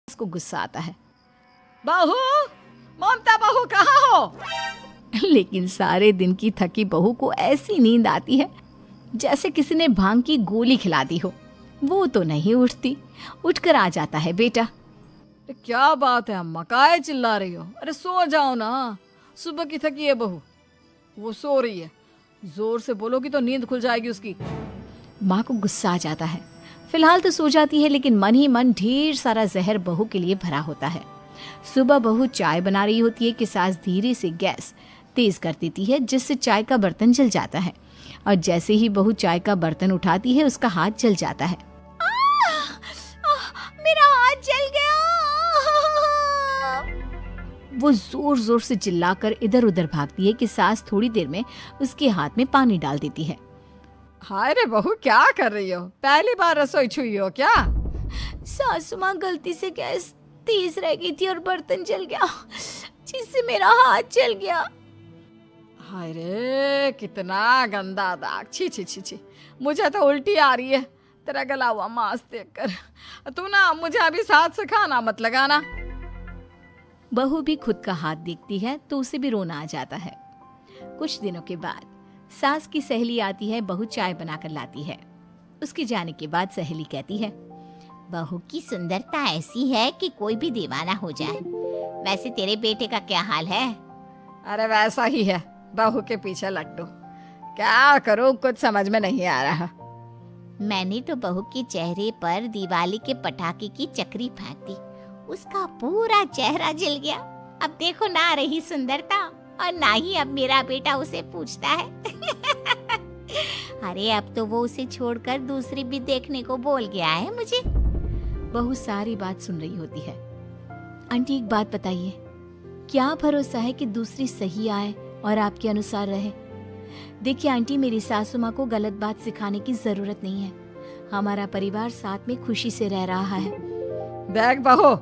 उसको गुस्सा आता है। बहू, ममता बहू कहाँ हो? लेकिन सारे दिन की थकी बहू को ऐसी नींद आती है जैसे किसी ने भांग की गोली खिला दी हो। वो तो नहीं उठती। उठकर आ जाता है बेटा। क्या बात है अम्मा, काहे चिल्ला रही हो? अरे सो जाओ ना, सुबह की थकी है बहू। वो सो रही है, जोर से बोलोगी तो नींद खुल जाएगी उसकी। माँ को गुस्सा आ जाता है। फिलहाल तो सो जाती है, लेकिन मन ही मन ढेर सारा जहर बहू के लिए भरा होता है। सुबह बहू चाय बना रही होती है कि सास धीरे से गैस तेज कर देती है, जिससे चाय का बर्तन जल जाता है। और जैसे ही बहू चाय का बर्तन उठाती है, उसका हाथ जल जाता है। मेरा हाथ जल गया। वो जोर जोर से चिल्लाकर इधर उधर भागती है कि सास थोड़ी देर में उसके हाथ में पानी डाल देती है। हाय रे बहू, क्या कर रही हो? पहली बार रसोई छुई हो क्या? सासू माँ, गलती से गैस तेज रह गई थी और बर्तन जल गया, जिससे मेरा हाथ जल गया। हाय रे, कितना गंदा दाग। छी छी छी छी, मुझे तो उल्टी आ रही है तेरा गला हुआ मांस देखकर। तू ना मुझे अभी साथ से खाना मत लगाना। बहू भी खुद का हाथ देखती है तो उसे भी रोना आ जाता है। कुछ दिनों के बाद सास की सहेली आती है, बहू चाय बनाकर लाती है। उसके जाने के बाद सहेली कहती है, बहू की सुंदरता ऐसी है कि कोई भी दीवाना हो जाए। वैसे तेरे बेटे का क्या हाल है? अरे वैसा ही है, बहू के पीछे लट्टू। क्या करूं, कुछ समझ में नहीं आ रहा। मैंने तो बहू के चेहरे पर दिवाली के पटाखे की चक्री फेंक दी, उसका पूरा चेहरा जल गया। अब देखो ना रही सुंदरता, और ना ही अब मेरा बेटा उसे पूछता है। अरे अब तो वो उसे छोड़कर दूसरी भी देखने को बोल गया है मुझे। बहू सारी बात सुन रही होती है। आंटी एक बात बताइए, क्या भरोसा है कि दूसरी सही आए और आपके अनुसार रहे? देखिए आंटी, मेरी सासू माँ को गलत बात सिखाने की जरूरत नहीं है। हमारा परिवार साथ में खुशी से रह रहा है। देख बहू,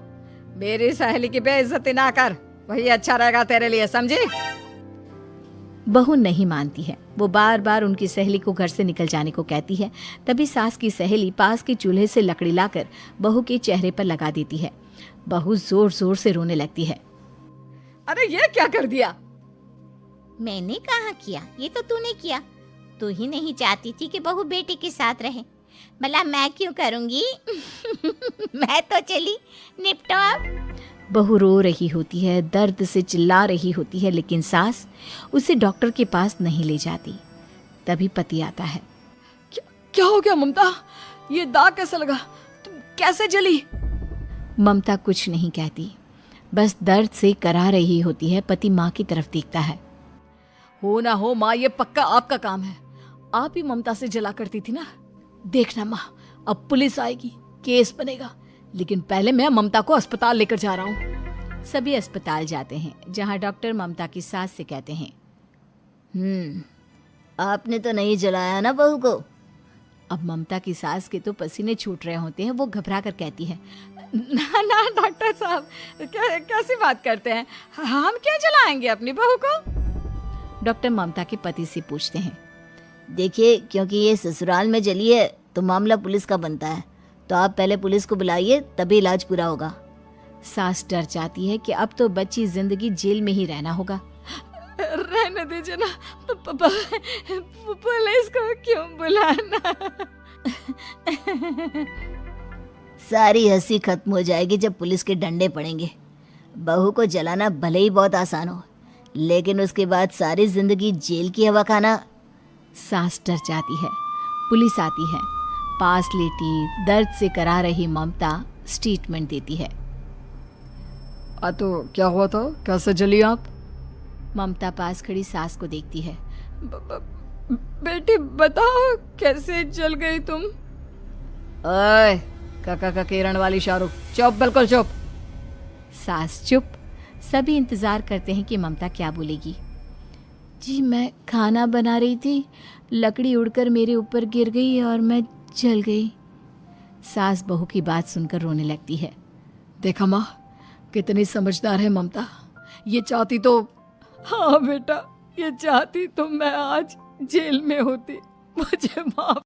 मेरी सहेली की बेइज्जती ना कर, वही अच्छा रहेगा तेरे लिए, समझी? बहू नहीं मानती है। वो बार बार उनकी सहेली को घर से निकल जाने को कहती है। तभी सास की सहेली पास के चूल्हे से लकड़ी लाकर बहू के चेहरे पर लगा देती है। बहू जोर जोर से रोने लगती है। अरे ये क्या कर दिया? मैंने कहाँ किया, ये तो तूने किया। तू ही नहीं चाहती थी कि बहू बेटे के साथ रहे, भला मैं क्यों करूंगी? मैं तो चली, निपटो अब। बहू रो रही होती है, दर्द से चिल्ला रही होती है, लेकिन सास उसे डॉक्टर के पास नहीं ले जाती। तभी पति आता है। क्या हो गया ममता? ये दाग कैसे लगा? तुम कैसे जली? ममता कुछ नहीं कहती, बस दर्द से करा रही होती है। पति माँ की तरफ देखता है। हो ना हो माँ, ये पक्का आपका काम है। आप ही ममता से जला करती थी ना। देखना माँ, अब पुलिस आएगी, केस बनेगा, लेकिन पहले मैं ममता को अस्पताल लेकर जा रहा हूँ। सभी अस्पताल जाते हैं, जहाँ डॉक्टर ममता की सास से कहते हैं, आपने तो नहीं जलाया ना बहू को? अब ममता की सास के तो पसीने छूट रहे होते हैं। वो घबरा कर कहती है, ना ना डॉक्टर साहब, कैसी बात करते हैं? हम क्या जलाएंगे अपनी बहू को? डॉक्टर ममता के पति से पूछते हैं, देखिए, क्योंकि ये ससुराल में जली है तो मामला पुलिस का बनता है, तो आप पहले पुलिस को बुलाइए, तभी इलाज पूरा होगा। सास डर जाती है कि अब तो बच्ची जिंदगी जेल में ही रहना होगा। रहने दीजिए ना, पुलिस को क्यों बुलाना? सारी हंसी खत्म हो जाएगी जब पुलिस के डंडे पड़ेंगे। बहू को जलाना भले ही बहुत आसान हो, लेकिन उसके बाद सारी जिंदगी जेल की हवा खाना। सास डर जाती है। पुलिस आती है। पास लेटी दर्द से करा रही ममता स्टेटमेंट देती है। तो क्या हुआ था? कैसे जली आप? ममता पास खड़ी सास को देखती है। बेटी बताओ, कैसे जल गई तुम? ओए, काका का किरण वाली शाहरुख, चुप, बिल्कुल चुप। सास चुप। सभी इंतजार करते हैं कि ममता क्या बोलेगी। जी मैं खाना बना रही थी, लकड़ी उड़कर मेरे ऊपर गिर गई और मैं जल गई। सास बहू की बात सुनकर रोने लगती है। देखा माँ, कितनी समझदार है ममता। ये चाहती तो, हाँ बेटा, ये चाहती तो मैं आज जेल में होती। मुझे माफ